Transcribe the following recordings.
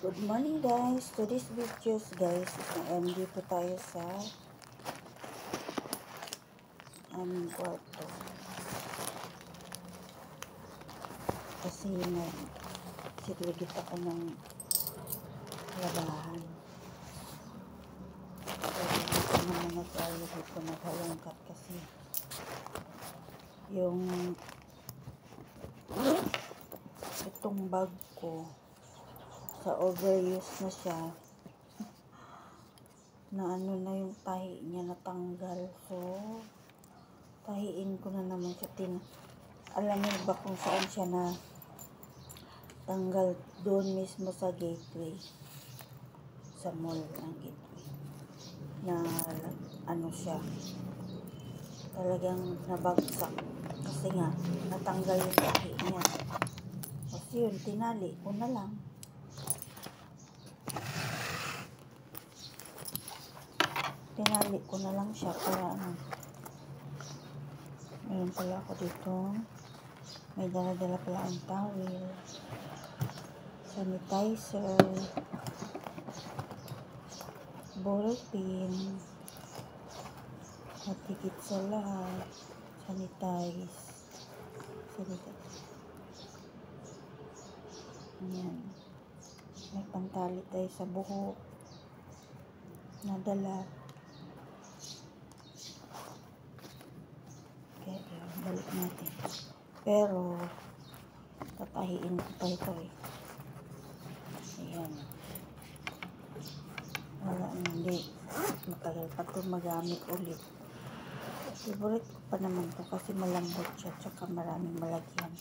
Good morning guys. Today's videos guys is na-MD po tayo sa aming kwarto. Kasi nag-sirigit ako ng labahan. So dito naman na tayo dito naghalongkat kasi yung itong bag ko sa overuse na siya, na ano na yung tahi niya natanggal. So tahiin ko na naman siya. Alam niyo ba kung saan siya na tanggal? Doon mismo sa gateway, sa mall ng gateway, na ano siya, talagang nabagsak kasi nga natanggal yung tahi niya. Kasi yun, tinali ko na lang. Tinali ko na lang siya para ano. Mayroon pala ako dito. May dala-dala pala ang towel, sanitizer, ballpen, at higit sa lahat, sanitize. Ayan. May pantali tayo sa buhok na dala. Okay, balik natin. Pero tatahiin ko pa ito eh. Ayan. Wala, hindi. Matagal pa ito magamit ulit. Favorite ko pa naman ito kasi malambot siya, tsaka maraming malagyan.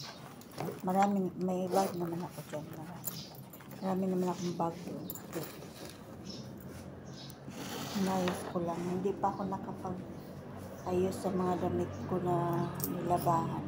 May bag naman ako dyan. Marami naman akong bag doon. Inayos ko lang. Hindi pa ako nakapag-ayos sa mga damit ko na nilabahan.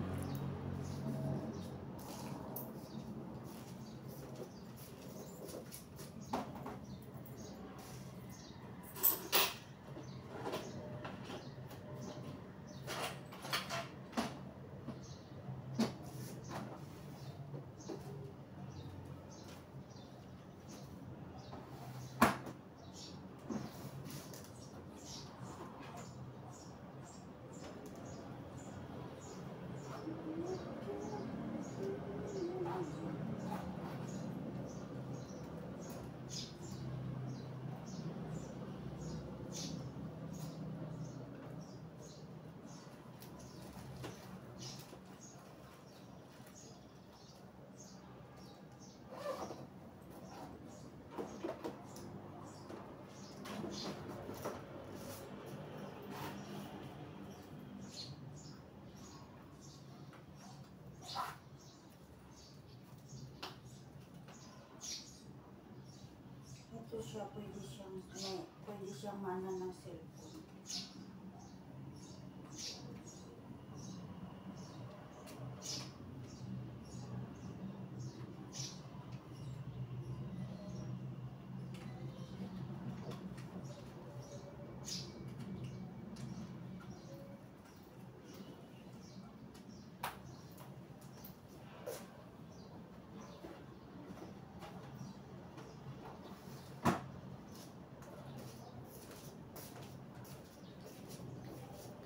Ito siya, pwede siyang mana ng cellphone.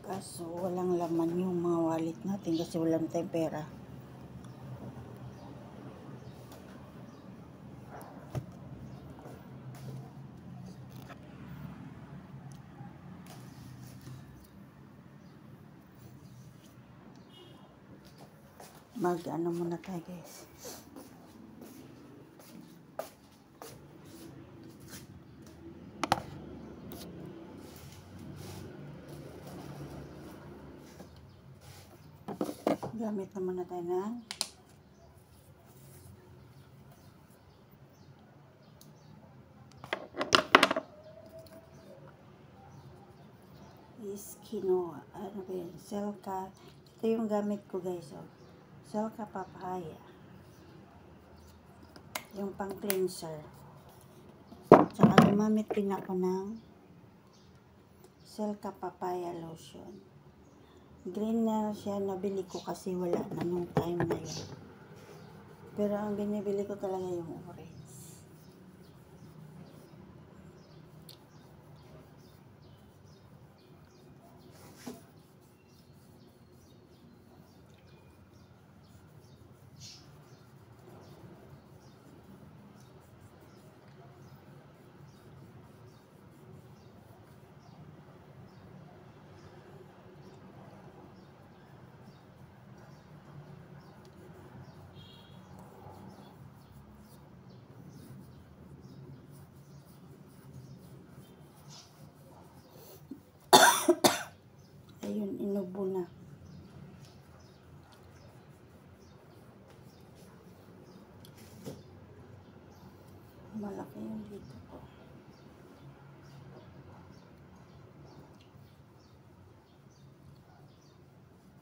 Kaso walang laman yung mga wallet natin kasi walang tayong pera. Mag-ano muna tayo guys. Gamit naman na tayo ng quinoa. Ano ba yun? Selka. Ito yung gamit ko guys. Oh. Selka papaya. Yung pang cleanser. Tsaka gumamit din ako ng Selka papaya lotion. Green na siya, nabili ko kasi wala na nung time na yun. Pero ang binibili ko talaga yung orange. Yun, inubo na. Malaki yung dito ko.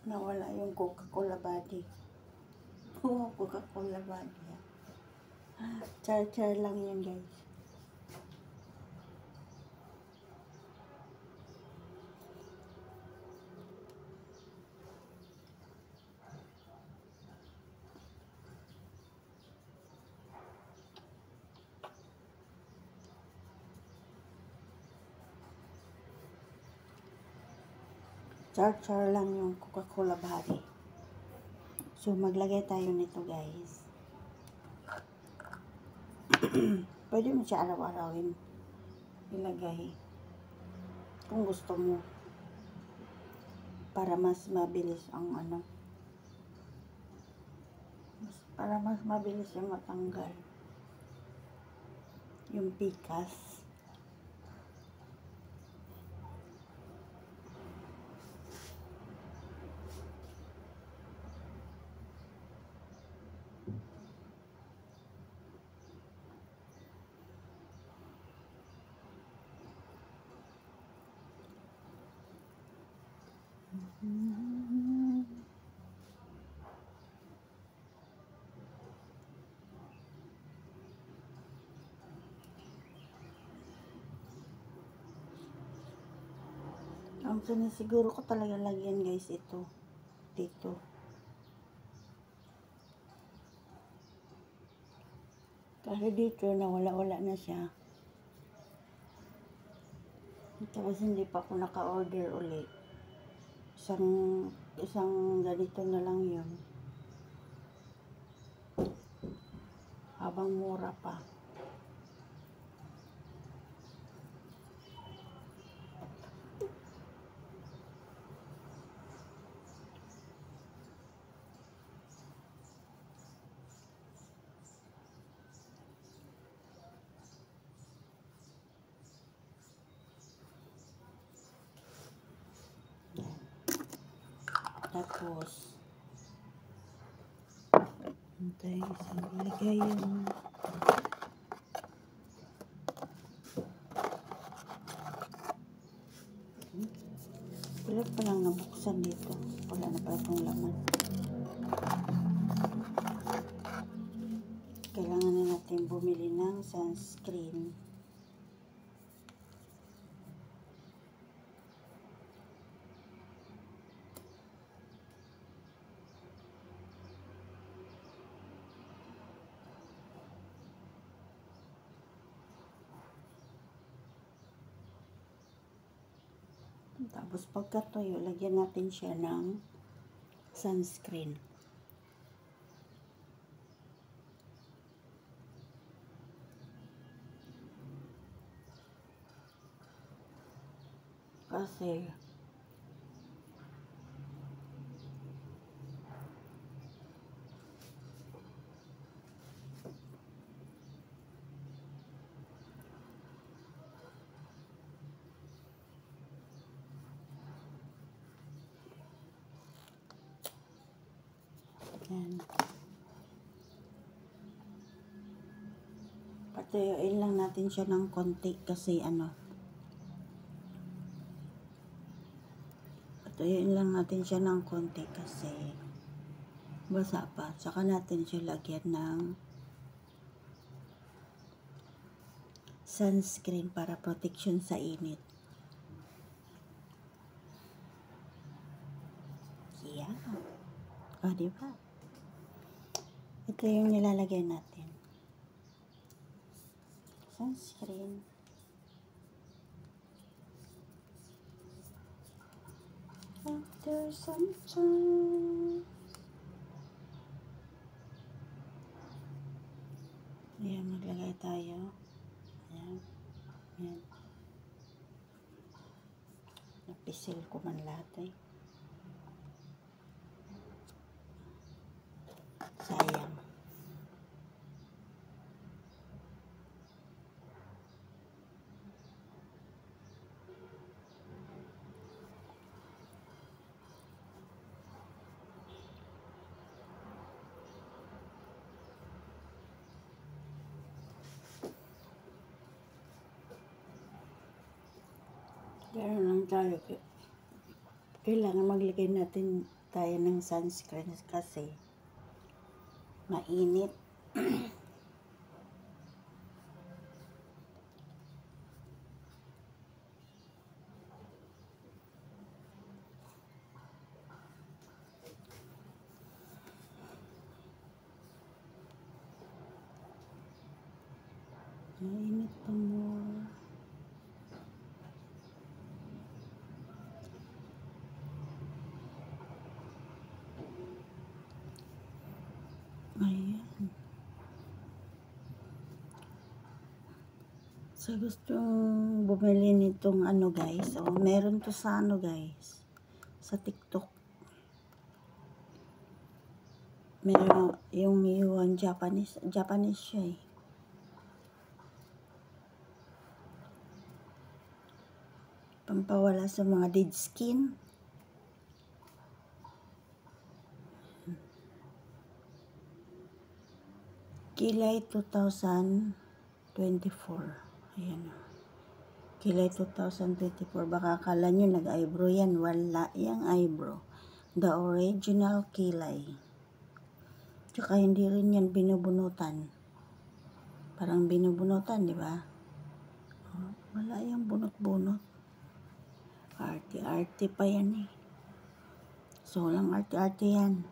Nawala yung Coca-Cola body. Oo, Coca-Cola body. Char-char lang yun, guys. Char-char lang yung Coca-Cola body. So, maglagay tayo nito, guys. Pwede mo siya araw-arawin ilagay kung gusto mo para mas mabilis ang para mas mabilis yung matanggal yung pikas. Ang sinisiguro ko talaga lagyan, guys, ito dito. Kasi dito nawala-wala na siya. Tapos hindi pa ako naka-order ulit. Isang ganito na lang yun. Habang mura pa. Tapos hintay, ilagay yung ulit pa lang nabuksan dito. Wala na pala itong laman. Kailangan na natin bumili ng sunscreen. Tapos pagkatuyo, lagyan natin siya ng sunscreen. Kasi yan. Patuyuin lang natin siya ng konti kasi patuyuin lang natin siya ng konti kasi basa pa. Saka natin siya lagyan ng sunscreen para protection sa init. Yeah. O, diba? Ito yung nilalagay natin. Sunscreen. After some time. Ayan, maglagay tayo. Ayan. Ayan. Napisil ko man lahat eh. Sayang. Gano'n lang tayo. Kailangan maglagay natin tayo ng sunscreen kasi mainit. Mainit pa mo. Ayan. Sa gustong bumili nitong ano guys, meron to sa ano guys, sa TikTok. Meron yung yuan Japanese siya eh. Pampawala sa mga dead skin. Kilay 2024. Ayan. Kilay 2024. Baka akala nyo nag-eyebrow yan. Wala yung eyebrow. The original kilay. Tsaka hindi rin yan binubunutan. Parang binubunutan, di ba? Wala yung bunot-bunot. Arte-arte pa yan eh. So, lang arte-arte yan.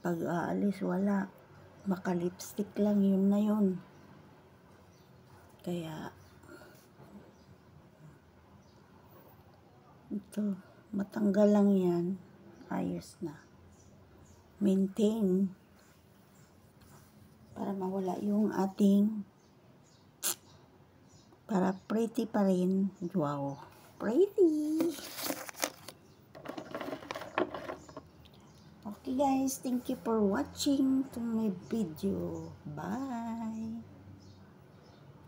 Pag aalis, wala. Baka lipstick lang, yun na yun. Kaya, ito, matanggal lang yan. Ayos na. Maintain. Para mawala yung ating, para pretty pa rin. Wow. Pretty. Okay guys, thank you for watching to my video. Bye.